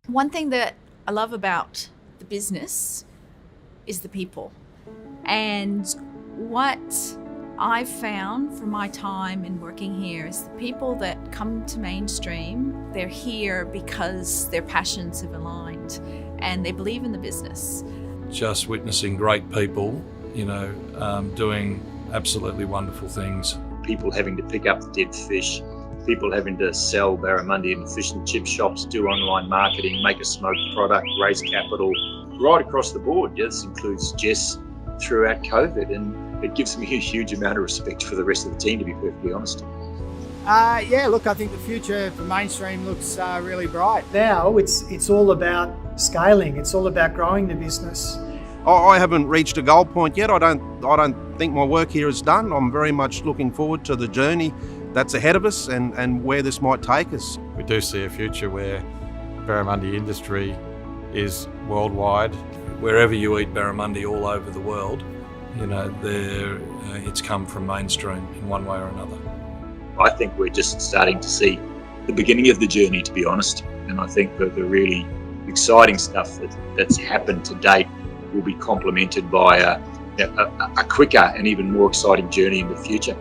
One thing that I love about the business is the people. And what I've found from my time in working here is the people that come to MainStream, they're here because their passions have aligned and they believe in the business. Just witnessing great people, doing absolutely wonderful things. People having to pick up dead fish, people having to sell barramundi in the fish and chip shops, do online marketing, make a smoked product, raise capital, right across the board. This includes Jess throughout COVID, and it gives me a huge amount of respect for the rest of the team, to be perfectly honest. I think the future for MainStream looks really bright. Now it's all about scaling. It's all about growing the business. I haven't reached a goal point yet. I don't think my work here is done. I'm very much looking forward to the journey that's ahead of us and where this might take us. We do see a future where barramundi industry is worldwide. Wherever you eat barramundi all over the world, it's come from MainStream in one way or another. I think we're just starting to see the beginning of the journey, to be honest. And I think that the really exciting stuff that's happened to date will be complemented by a quicker and even more exciting journey in the future.